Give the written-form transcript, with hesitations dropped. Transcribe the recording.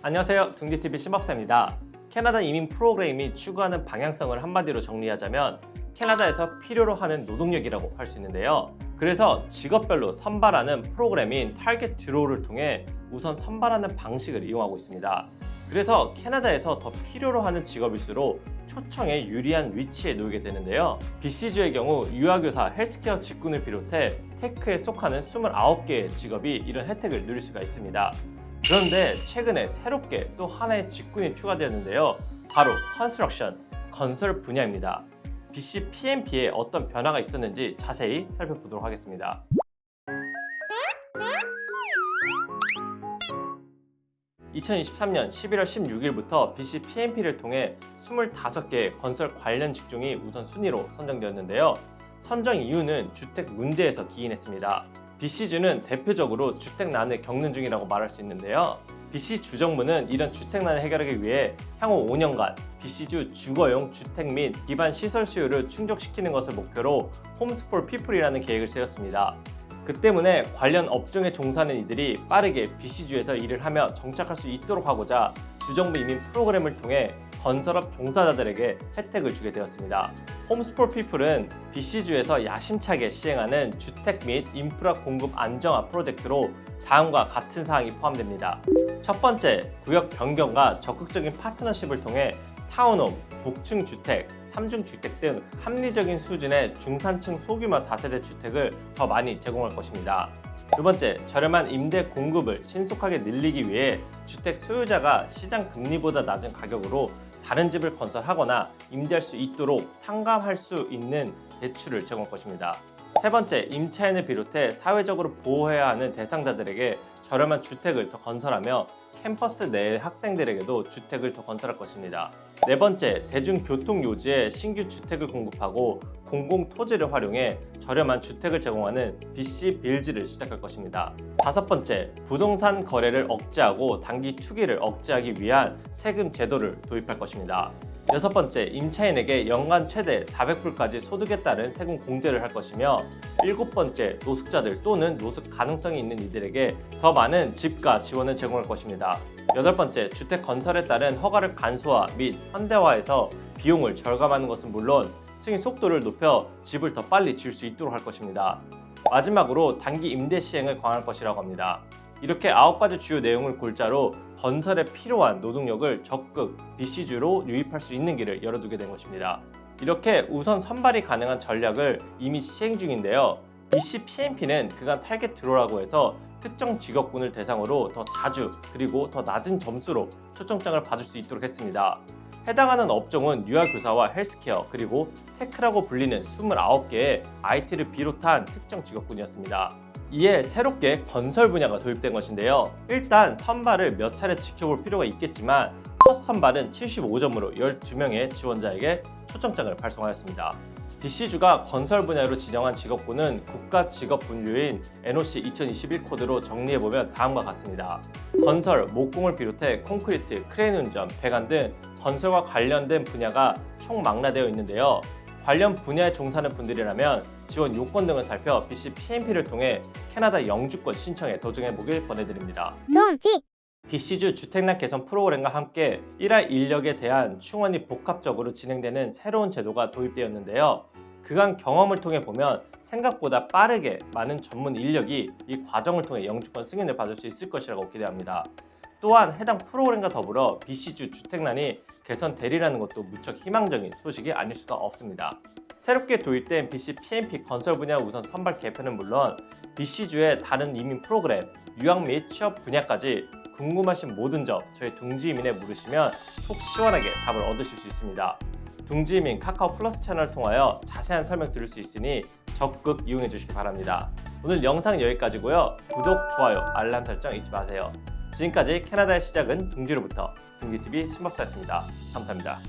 안녕하세요. 둥지TV 신법사입니다. 캐나다 이민 프로그램이 추구하는 방향성을 한마디로 정리하자면 캐나다에서 필요로 하는 노동력이라고 할 수 있는데요. 그래서 직업별로 선발하는 프로그램인 타겟 드로우를 통해 우선 선발하는 방식을 이용하고 있습니다. 그래서 캐나다에서 더 필요로 하는 직업일수록 초청에 유리한 위치에 놓이게 되는데요. BC주의 경우 유아교사, 헬스케어 직군을 비롯해 테크에 속하는 29개의 직업이 이런 혜택을 누릴 수가 있습니다. 그런데 최근에 새롭게 또 하나의 직군이 추가되었는데요. 바로 컨스트럭션, 건설 분야입니다. BC PMP에 어떤 변화가 있었는지 자세히 살펴보도록 하겠습니다. 2023년 11월 16일부터 BC PMP를 통해 25개의 건설 관련 직종이 우선 순위로 선정되었는데요. 선정 이유는 주택 문제에서 기인했습니다. BC주는 대표적으로 주택난을 겪는 중이라고 말할 수 있는데요. BC주 정부는 이런 주택난을 해결하기 위해 향후 5년간 BC주 주거용 주택 및 기반 시설 수요를 충족시키는 것을 목표로 Homes for People이라는 계획을 세웠습니다. 그 때문에 관련 업종에 종사하는 이들이 빠르게 BC주에서 일을 하며 정착할 수 있도록 하고자 주정부 이민 프로그램을 통해 건설업 종사자들에게 혜택을 주게 되었습니다. Homes for People은 BC주에서 야심차게 시행하는 주택 및 인프라 공급 안정화 프로젝트로 다음과 같은 사항이 포함됩니다. 첫 번째, 구역 변경과 적극적인 파트너십을 통해 타운홈, 복층 주택, 3중 주택 등 합리적인 수준의 중산층 소규모 다세대 주택을 더 많이 제공할 것입니다. 두 번째, 저렴한 임대 공급을 신속하게 늘리기 위해 주택 소유자가 시장 금리보다 낮은 가격으로 다른 집을 건설하거나 임대할 수 있도록 탕감할 수 있는 대출을 제공할 것입니다. 세 번째, 임차인을 비롯해 사회적으로 보호해야 하는 대상자들에게 저렴한 주택을 더 건설하며 캠퍼스 내 학생들에게도 주택을 더 건설할 것입니다. 네 번째, 대중교통 요지에 신규 주택을 공급하고 공공토지를 활용해 저렴한 주택을 제공하는 BC 빌즈를 시작할 것입니다. 다섯 번째, 부동산 거래를 억제하고 단기 투기를 억제하기 위한 세금 제도를 도입할 것입니다. 여섯 번째, 임차인에게 연간 최대 400불까지 소득에 따른 세금 공제를 할 것이며 일곱 번째, 노숙자들 또는 노숙 가능성이 있는 이들에게 더 많은 집가 지원을 제공할 것입니다. 여덟 번째, 주택 건설에 따른 허가를 간소화 및 현대화해서 비용을 절감하는 것은 물론 승인 속도를 높여 집을 더 빨리 지을 수 있도록 할 것입니다. 마지막으로 단기 임대 시행을 강화할 것이라고 합니다. 이렇게 9가지 주요 내용을 골자로 건설에 필요한 노동력을 적극 BC주로 유입할 수 있는 길을 열어두게 된 것입니다. 이렇게 우선 선발이 가능한 전략을 이미 시행 중인데요. BC PMP는 그간 타겟 드로우라고 해서 특정 직업군을 대상으로 더 자주 그리고 더 낮은 점수로 초청장을 받을 수 있도록 했습니다. 해당하는 업종은 유아교사와 헬스케어 그리고 테크라고 불리는 29개의 IT를 비롯한 특정 직업군이었습니다. 이에 새롭게 건설 분야가 도입된 것인데요. 일단 선발을 몇 차례 지켜볼 필요가 있겠지만 첫 선발은 75점으로 12명의 지원자에게 초청장을 발송하였습니다. BC주가 건설 분야로 지정한 직업군은 국가 직업 분류인 NOC 2021 코드로 정리해보면 다음과 같습니다. 건설, 목공을 비롯해 콘크리트, 크레인 운전, 배관 등 건설과 관련된 분야가 총망라되어 있는데요. 관련 분야에 종사하는 분들이라면 지원 요건 등을 살펴 BC PMP를 통해 캐나다 영주권 신청에 도전해보길 권해드립니다. BC주 주택난 개선 프로그램과 함께 일할 인력에 대한 충원이 복합적으로 진행되는 새로운 제도가 도입되었는데요. 그간 경험을 통해 보면 생각보다 빠르게 많은 전문 인력이 이 과정을 통해 영주권 승인을 받을 수 있을 것이라고 기대합니다. 또한 해당 프로그램과 더불어 BC주 주택난이 개선되리라는 것도 무척 희망적인 소식이 아닐 수가 없습니다. 새롭게 도입된 BC PMP 건설 분야 우선 선발 개편은 물론 BC주의 다른 이민 프로그램, 유학 및 취업 분야까지 궁금하신 모든 점 저희 둥지이민에 물으시면 속 시원하게 답을 얻으실 수 있습니다. 둥지이민 카카오 플러스 채널을 통하여 자세한 설명 들을 수 있으니 적극 이용해 주시기 바랍니다. 오늘 영상 여기까지고요. 구독, 좋아요, 알람 설정 잊지 마세요. 지금까지 캐나다의 시작은 둥지로부터 둥지TV 신법사였습니다. 감사합니다.